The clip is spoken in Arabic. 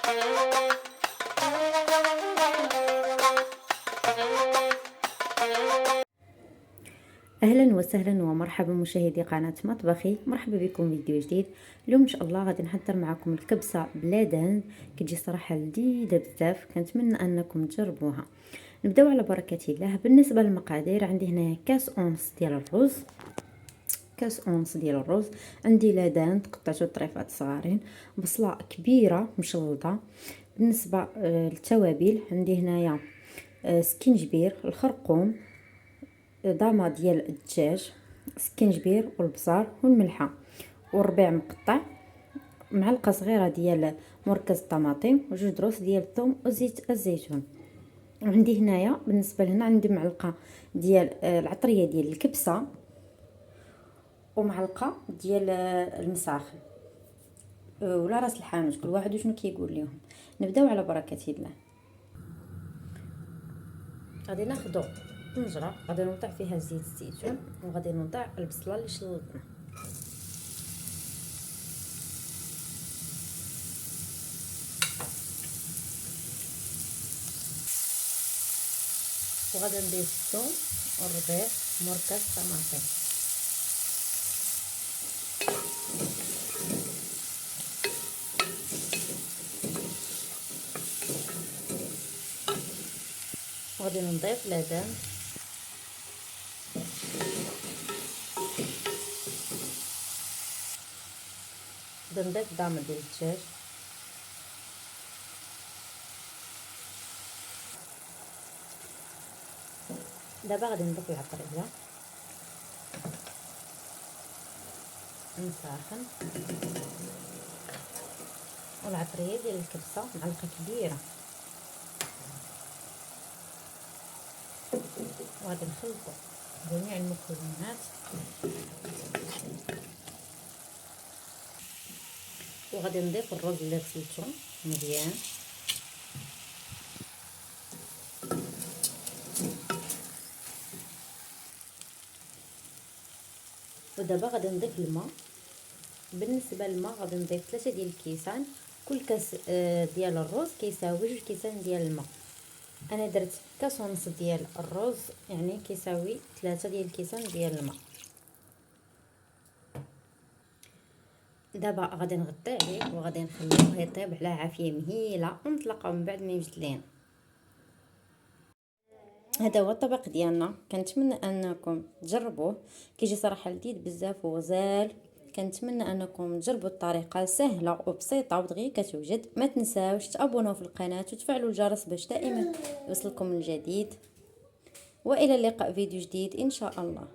اهلا وسهلا ومرحبا مشاهدي قناه مطبخي، مرحبا بكم فيديو جديد. اليوم ان شاء الله غادي نحضر معكم الكبسه بلا دهن، كتجي صراحه لذيذه بزاف، كنتمنى انكم تجربوها. نبداو على بركه الله. بالنسبه للمقادير، عندي هنا كاس اونص ديال الرز، عندي لدان تقطعته طريفات صغارين، بصله كبيره مشلضه. بالنسبه للتوابل، عندي هنايا سكينجبير، الخرقوم، ضامه ديال الدجاج، سكينجبير والبزار والملحه والربيع مقطع، معلقه صغيره ديال مركز الطماطم، وجوج دروس ديال الثوم وزيت الزيتون. عندي هنايا بالنسبه لهنا عندي معلقه ديال العطريه ديال الكبسه ومعلقه ديال المساخن ولا راس الحانوت، كل واحد وشنو كيقول لهم. نبداو على بركه الله. غادي ناخذ طنجره، غادي نوضع فيها زيت الزيتون، وغادي نوضع البصله اللي شلضنا، وغادي نضيف الثوم والربيع مركز الطماطم، وغادي نضيف لدان، غادي نضيف ضامه ديال الدجاج، دابا غادي نضيف العطريه نسخن، والعطريه ديال الكبسه معلقه كبيره، وغادي نخلطوا جميع المكونات، وغادي نضيف الرز اللي غسلته مزيان، ودابا غادي نضيف الماء. بالنسبه للماء غادي نضيف 3 ديال الكيسان، كل كاس ديال الرز كيساوي 2 كيسان ديال الماء. انا درت كاس ونص ديال الرز، يعني كيساوي 3 ديال الكيسان ديال الماء. دابا غادي نغطي عليه وغادي نخليه يطيب على عافيه مهيله، ونطلقوا من بعد ما يوجد لينا. هذا هو الطبق ديالنا، كنتمنى انكم تجربوه، كيجي صراحه لذيذ بزاف وغزال. كنتمنى انكم تجربوا الطريقه سهله وبسيطه ودغيا كتوجد. ما تنساوش تابوناو في القناه وتفعلوا الجرس باش دائما يوصلكم الجديد، والى اللقاء فيديو جديد ان شاء الله.